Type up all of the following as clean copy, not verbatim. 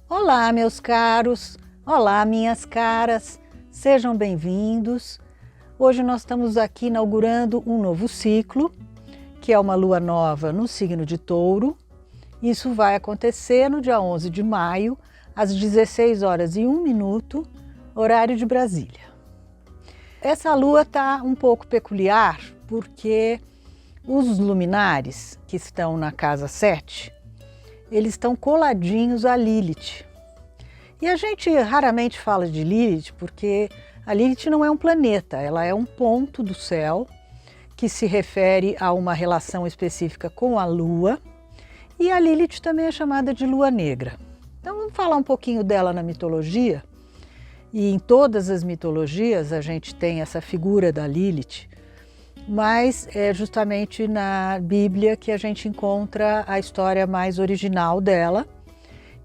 Olá, meus caros! Olá, minhas caras! Sejam bem-vindos! Hoje nós estamos aqui inaugurando um novo ciclo, que é uma lua nova no signo de Touro. Isso vai acontecer no dia 11 de maio, às 16 horas e 1 minuto, horário de Brasília. Essa lua está um pouco peculiar porque os luminares que estão na casa 7, eles estão coladinhos a Lilith. E a gente raramente fala de Lilith porque a Lilith não é um planeta, ela é um ponto do céu que se refere a uma relação específica com a Lua, e a Lilith também é chamada de Lua Negra. Então vamos falar um pouquinho dela na mitologia, e em todas as mitologias a gente tem essa figura da Lilith, mas é justamente na Bíblia que a gente encontra a história mais original dela,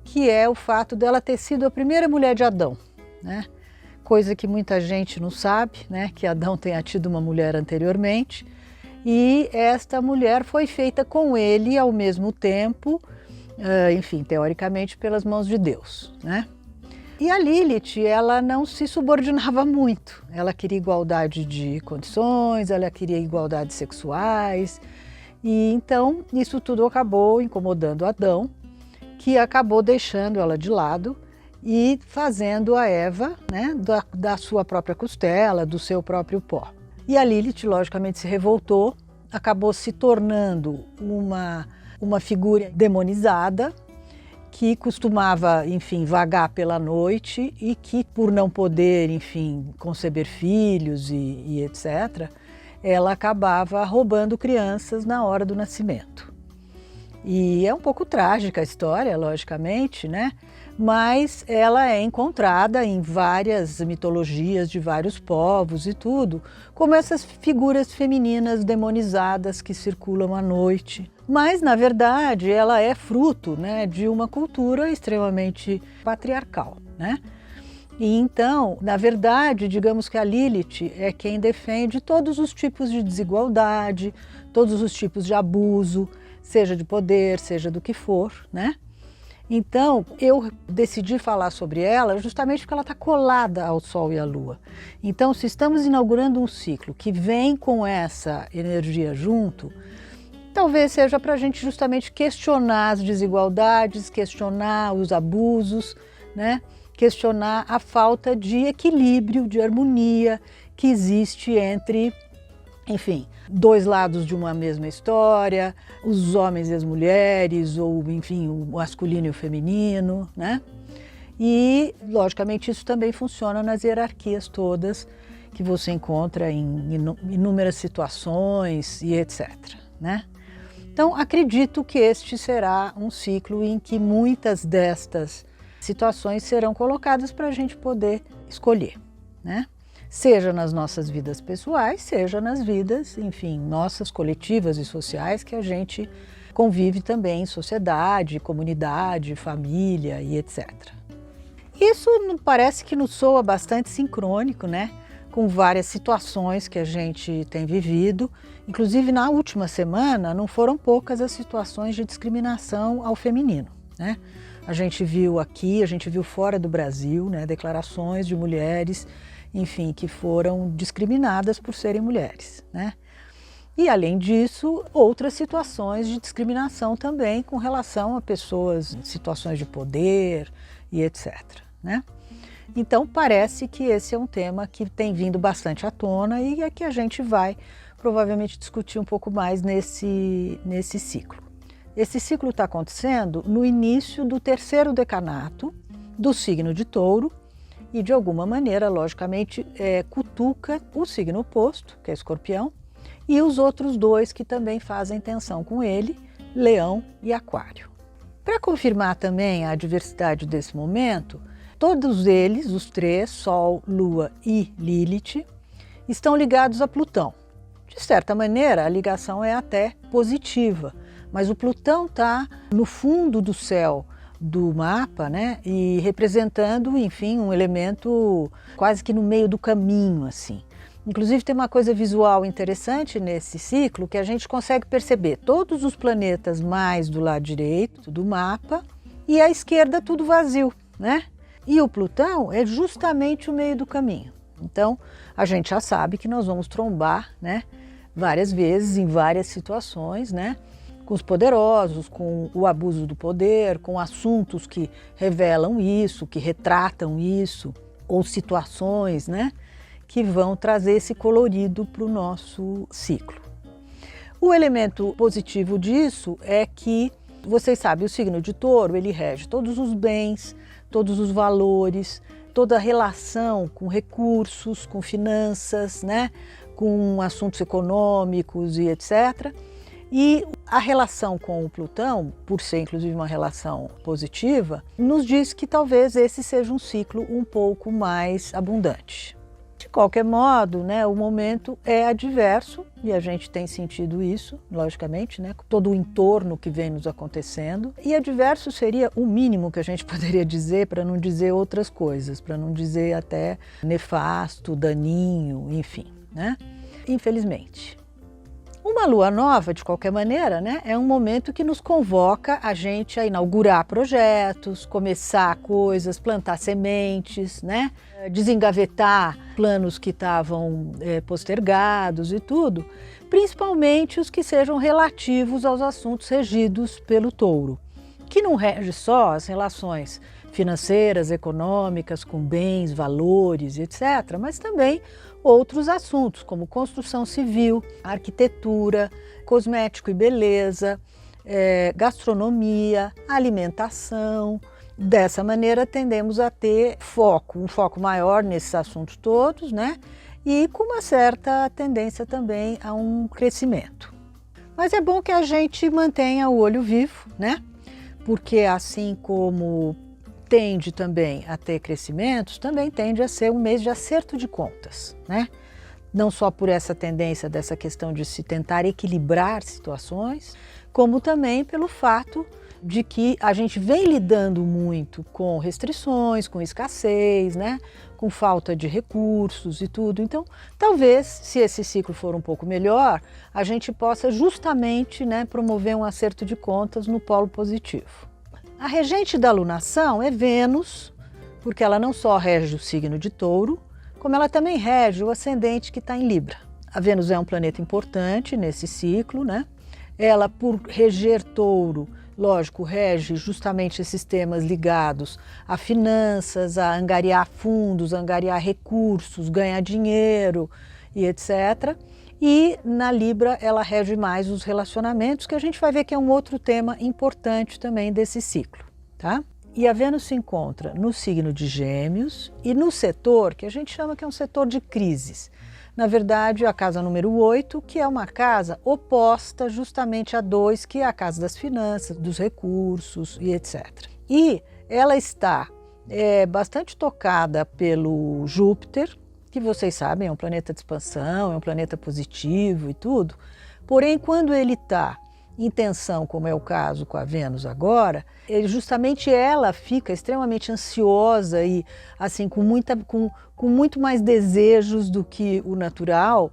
que é o fato dela ter sido a primeira mulher de Adão, né? Coisa que muita gente não sabe, né? Que Adão tenha tido uma mulher anteriormente, e esta mulher foi feita com ele ao mesmo tempo, enfim, teoricamente pelas mãos de Deus, né? E a Lilith, ela não se subordinava muito, ela queria igualdade de condições, ela queria igualdades sexuais, e então isso tudo acabou incomodando Adão, que acabou deixando ela de lado e fazendo a Eva, né, da sua própria costela, do seu próprio pó. E a Lilith, logicamente, se revoltou, acabou se tornando uma figura demonizada, que costumava, enfim, vagar pela noite e que, por não poder, enfim, conceber filhos e etc., ela acabava roubando crianças na hora do nascimento. E é um pouco trágica a história, logicamente, né? Mas ela é encontrada em várias mitologias de vários povos e tudo, como essas figuras femininas demonizadas que circulam à noite. Mas, na verdade, ela é fruto, né, de uma cultura extremamente patriarcal, né? E então, na verdade, digamos que a Lilith é quem defende todos os tipos de desigualdade, todos os tipos de abuso, seja de poder, seja do que for, né? Então, eu decidi falar sobre ela justamente porque ela está colada ao Sol e à Lua. Então, se estamos inaugurando um ciclo que vem com essa energia junto, talvez seja para a gente justamente questionar as desigualdades, questionar os abusos, né? Questionar a falta de equilíbrio, de harmonia que existe entre, enfim, dois lados de uma mesma história, os homens e as mulheres, ou enfim, o masculino e o feminino, né? E, logicamente, isso também funciona nas hierarquias todas que você encontra em inúmeras situações e etc., né? Então, acredito que este será um ciclo em que muitas destas situações serão colocadas para a gente poder escolher, né? Seja nas nossas vidas pessoais, seja nas vidas, enfim, nossas coletivas e sociais, que a gente convive também em sociedade, comunidade, família e etc. Isso parece que nos soa bastante sincrônico, né? Com várias situações que a gente tem vivido. Inclusive, na última semana, não foram poucas as situações de discriminação ao feminino, né? A gente viu aqui, a gente viu fora do Brasil, né, declarações de mulheres, enfim, que foram discriminadas por serem mulheres, né? E, além disso, outras situações de discriminação também com relação a pessoas em situações de poder e etc., né? Então, parece que esse é um tema que tem vindo bastante à tona e é que a gente vai provavelmente discutir um pouco mais nesse ciclo. Esse ciclo está acontecendo no início do terceiro decanato do signo de Touro e, de alguma maneira, logicamente, cutuca o signo oposto, que é Escorpião, e os outros dois que também fazem tensão com ele, Leão e Aquário. Para confirmar também a diversidade desse momento, todos eles, os três, Sol, Lua e Lilith, estão ligados a Plutão. De certa maneira, a ligação é até positiva, mas o Plutão está no fundo do céu do mapa, né? E representando, enfim, um elemento quase que no meio do caminho, assim. Inclusive tem uma coisa visual interessante nesse ciclo que a gente consegue perceber todos os planetas mais do lado direito do mapa e à esquerda tudo vazio, né? E o Plutão é justamente o meio do caminho. Então, a gente já sabe que nós vamos trombar, né, várias vezes, em várias situações, né, com os poderosos, com o abuso do poder, com assuntos que revelam isso, que retratam isso, ou situações, né, que vão trazer esse colorido para o nosso ciclo. O elemento positivo disso é que, vocês sabem, o signo de Touro, ele rege todos os bens, todos os valores, toda a relação com recursos, com finanças, né, com assuntos econômicos e etc. E a relação com o Plutão, por ser inclusive uma relação positiva, nos diz que talvez esse seja um ciclo um pouco mais abundante. De qualquer modo, né, o momento é adverso e a gente tem sentido isso, logicamente, né, com todo o entorno que vem nos acontecendo. E adverso seria o mínimo que a gente poderia dizer, para não dizer outras coisas, para não dizer até nefasto, daninho, enfim, né? Infelizmente. Uma lua nova, de qualquer maneira, né, é um momento que nos convoca a gente a inaugurar projetos, começar coisas, plantar sementes, né, desengavetar planos que estavam postergados e tudo, principalmente os que sejam relativos aos assuntos regidos pelo touro, que não rege só as relações financeiras, econômicas, com bens, valores, etc., mas também outros assuntos, como construção civil, arquitetura, cosmético e beleza, gastronomia, alimentação. Dessa maneira, tendemos a ter um foco maior nesses assuntos todos, né? E com uma certa tendência também a um crescimento. Mas é bom que a gente mantenha o olho vivo, né? Porque assim como tende também a ter crescimentos, também tende a ser um mês de acerto de contas, né? Não só por essa tendência dessa questão de se tentar equilibrar situações, como também pelo fato de que a gente vem lidando muito com restrições, com escassez, né? Com falta de recursos e tudo. Então, talvez, se esse ciclo for um pouco melhor, a gente possa justamente, né, promover um acerto de contas no polo positivo. A regente da alunação é Vênus, porque ela não só rege o signo de Touro, como ela também rege o ascendente que está em Libra. A Vênus é um planeta importante nesse ciclo, né? Ela, por reger Touro, lógico, rege justamente esses temas ligados a finanças, a angariar fundos, a angariar recursos, ganhar dinheiro e etc. E na Libra ela rege mais os relacionamentos, que a gente vai ver que é um outro tema importante também desse ciclo, tá? E a Vênus se encontra no signo de Gêmeos e no setor que a gente chama que é um setor de crises. Na verdade, a casa número 8, que é uma casa oposta justamente a 2, que é a casa das finanças, dos recursos e etc. E ela está bastante tocada pelo Júpiter, que vocês sabem é um planeta de expansão, é um planeta positivo e tudo. Porém, quando ele está em tensão, como é o caso com a Vênus agora, justamente ela fica extremamente ansiosa e assim com muito mais desejos do que o natural,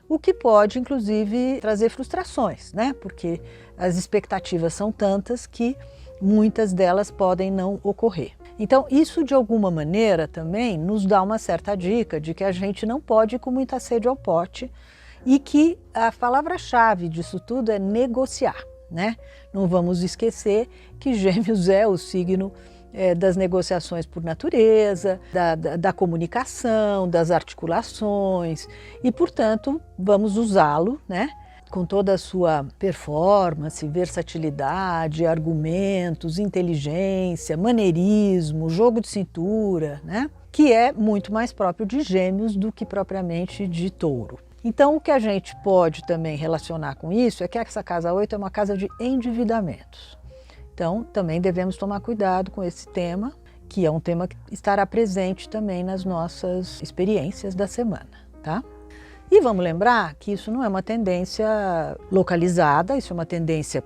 o que pode inclusive trazer frustrações, né? Porque as expectativas são tantas que muitas delas podem não ocorrer. Então, isso de alguma maneira também nos dá uma certa dica de que a gente não pode ir com muita sede ao pote e que a palavra-chave disso tudo é negociar, né? Não vamos esquecer que Gêmeos é o signo das negociações por natureza, da comunicação, das articulações e, portanto, vamos usá-lo, né? Com toda a sua performance, versatilidade, argumentos, inteligência, maneirismo, jogo de cintura, né? Que é muito mais próprio de Gêmeos do que propriamente de Touro. Então, o que a gente pode também relacionar com isso é que essa casa 8 é uma casa de endividamentos. Então, também devemos tomar cuidado com esse tema, que é um tema que estará presente também nas nossas experiências da semana, tá? E vamos lembrar que isso não é uma tendência localizada, isso é uma tendência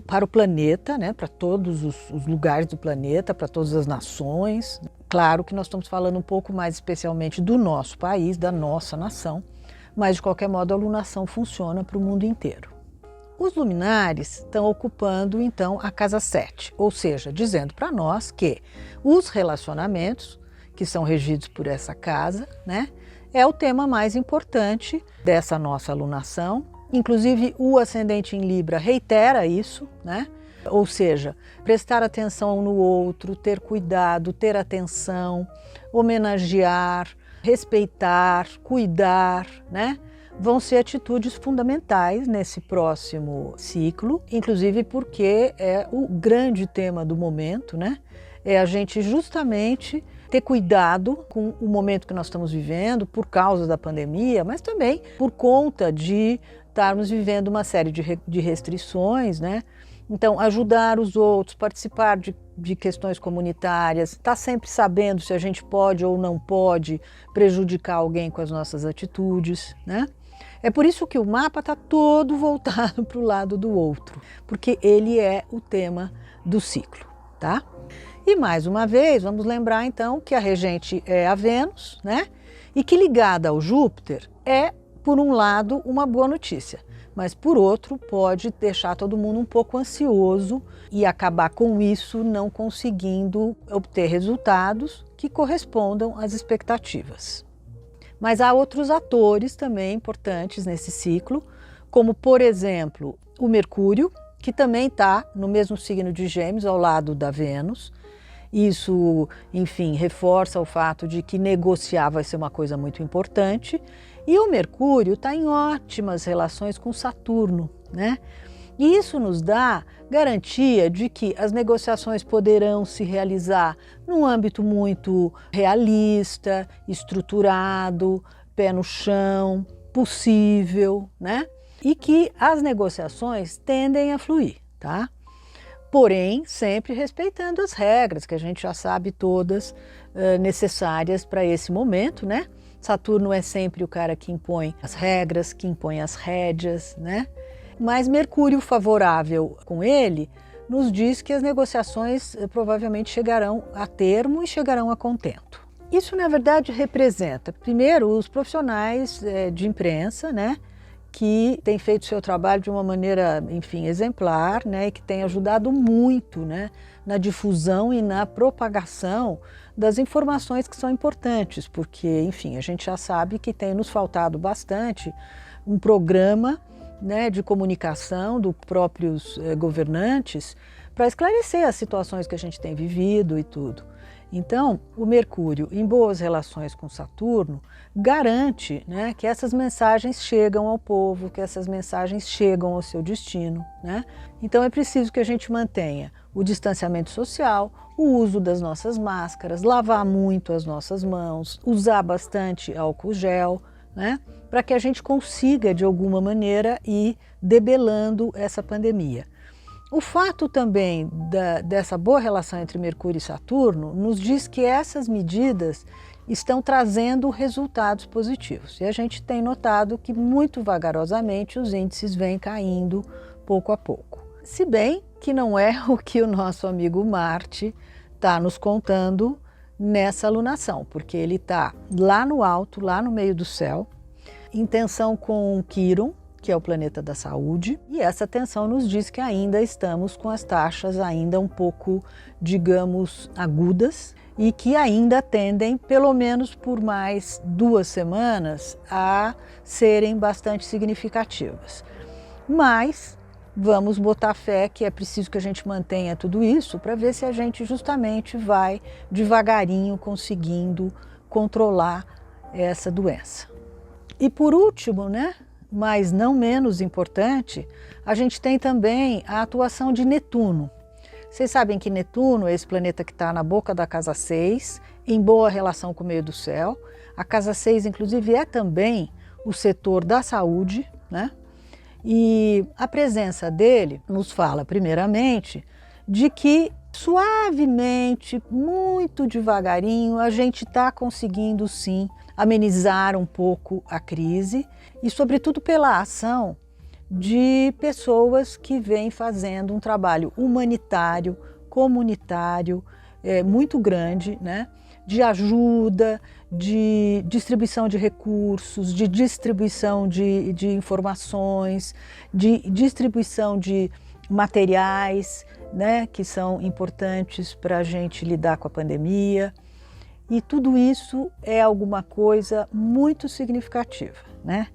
para o planeta, né? Para todos os lugares do planeta, para todas as nações. Claro que nós estamos falando um pouco mais especialmente do nosso país, da nossa nação, mas de qualquer modo a alunação funciona para o mundo inteiro. Os luminares estão ocupando, então, a casa 7, ou seja, dizendo para nós que os relacionamentos, que são regidos por essa casa, né, é o tema mais importante dessa nossa alunação. Inclusive, o ascendente em Libra reitera isso, né? Ou seja, prestar atenção no outro, ter cuidado, ter atenção, homenagear, respeitar, cuidar, né? Vão ser atitudes fundamentais nesse próximo ciclo, inclusive porque é o grande tema do momento, né? É a gente justamente ter cuidado com o momento que nós estamos vivendo por causa da pandemia, mas também por conta de estarmos vivendo uma série de restrições, né? Então, ajudar os outros, participar de questões comunitárias, estar sempre sabendo se a gente pode ou não pode prejudicar alguém com as nossas atitudes, né? É por isso que o mapa está todo voltado para o lado do outro, porque ele é o tema do ciclo, tá? E mais uma vez, vamos lembrar então que a regente é a Vênus, né? E que ligada ao Júpiter é, por um lado, uma boa notícia, mas por outro pode deixar todo mundo um pouco ansioso e acabar com isso não conseguindo obter resultados que correspondam às expectativas. Mas há outros atores também importantes nesse ciclo, como por exemplo o Mercúrio, que também está no mesmo signo de Gêmeos, ao lado da Vênus. Isso, enfim, reforça o fato de que negociar vai ser uma coisa muito importante. E o Mercúrio está em ótimas relações com Saturno, né? E isso nos dá garantia de que as negociações poderão se realizar num âmbito muito realista, estruturado, pé no chão, possível, né? E que as negociações tendem a fluir, tá? Porém, sempre respeitando as regras, que a gente já sabe todas necessárias para esse momento, né? Saturno é sempre o cara que impõe as regras, que impõe as rédeas, né? Mas Mercúrio favorável com ele nos diz que as negociações provavelmente chegarão a termo e chegarão a contento. Isso, na verdade, representa, primeiro, os profissionais de imprensa, né? Que tem feito seu trabalho de uma maneira, enfim, exemplar, né, e que tem ajudado muito, né, na difusão e na propagação das informações que são importantes, porque, enfim, a gente já sabe que tem nos faltado bastante um programa, né, de comunicação dos próprios governantes para esclarecer as situações que a gente tem vivido e tudo. Então, o Mercúrio, em boas relações com Saturno, garante, né, que essas mensagens chegam ao povo, que essas mensagens chegam ao seu destino, né? Então é preciso que a gente mantenha o distanciamento social, o uso das nossas máscaras, lavar muito as nossas mãos, usar bastante álcool gel, né, para que a gente consiga, de alguma maneira, ir debelando essa pandemia. O fato também dessa boa relação entre Mercúrio e Saturno nos diz que essas medidas estão trazendo resultados positivos. E a gente tem notado que muito vagarosamente os índices vêm caindo pouco a pouco. Se bem que não é o que o nosso amigo Marte está nos contando nessa alunação, porque ele está lá no alto, lá no meio do céu, em tensão com Quirón, que é o planeta da saúde, e essa tensão nos diz que ainda estamos com as taxas ainda um pouco, digamos, agudas e que ainda tendem, pelo menos por mais 2 semanas, a serem bastante significativas. Mas vamos botar fé que é preciso que a gente mantenha tudo isso para ver se a gente justamente vai devagarinho conseguindo controlar essa doença. E por último, né? Mas não menos importante, a gente tem também a atuação de Netuno. Vocês sabem que Netuno é esse planeta que está na boca da casa 6, em boa relação com o meio do céu. A casa 6, inclusive, é também o setor da saúde, né? E a presença dele nos fala, primeiramente, de que suavemente, muito devagarinho, a gente está conseguindo, sim, amenizar um pouco a crise e, sobretudo, pela ação de pessoas que vêm fazendo um trabalho humanitário, comunitário, muito grande, né? de ajuda, de distribuição de recursos, de distribuição de informações, de distribuição de materiais, né, que são importantes para a gente lidar com a pandemia. E tudo isso é alguma coisa muito significativa, né?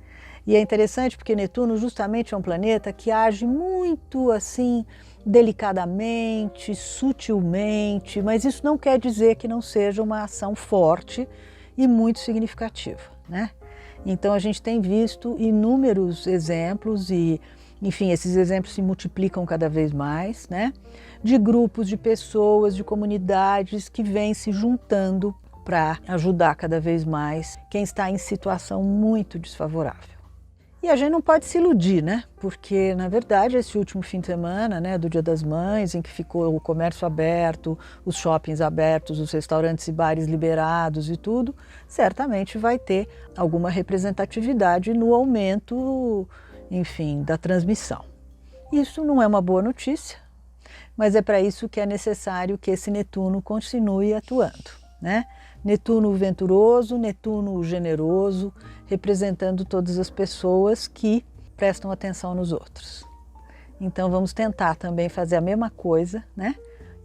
E é interessante porque Netuno justamente é um planeta que age muito assim, delicadamente, sutilmente, mas isso não quer dizer que não seja uma ação forte e muito significativa, né? Então a gente tem visto inúmeros exemplos e, enfim, esses exemplos se multiplicam cada vez mais, né? De grupos, de pessoas, de comunidades que vêm se juntando para ajudar cada vez mais quem está em situação muito desfavorável. E a gente não pode se iludir, né? Porque, na verdade, esse último fim de semana, né, do Dia das Mães, em que ficou o comércio aberto, os shoppings abertos, os restaurantes e bares liberados e tudo, certamente vai ter alguma representatividade no aumento, enfim, da transmissão. Isso não é uma boa notícia, mas é para isso que é necessário que esse Netuno continue atuando, né? Netuno venturoso, Netuno generoso, representando todas as pessoas que prestam atenção nos outros. Então vamos tentar também fazer a mesma coisa, né?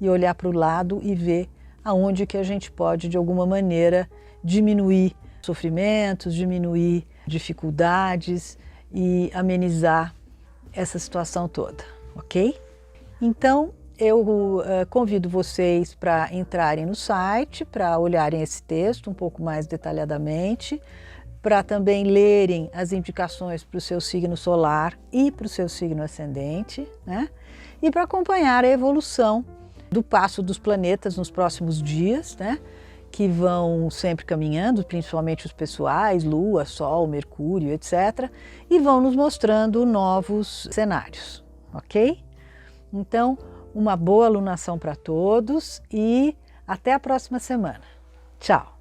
E olhar para o lado e ver aonde que a gente pode, de alguma maneira, diminuir sofrimentos, diminuir dificuldades e amenizar essa situação toda, ok? Então, eu convido vocês para entrarem no site, para olharem esse texto um pouco mais detalhadamente, para também lerem as indicações para o seu signo solar e para o seu signo ascendente, né? E para acompanhar a evolução do passo dos planetas nos próximos dias, né? Que vão sempre caminhando, principalmente os pessoais, Lua, Sol, Mercúrio, etc. E vão nos mostrando novos cenários, ok? Então, uma boa alunação para todos e até a próxima semana. Tchau!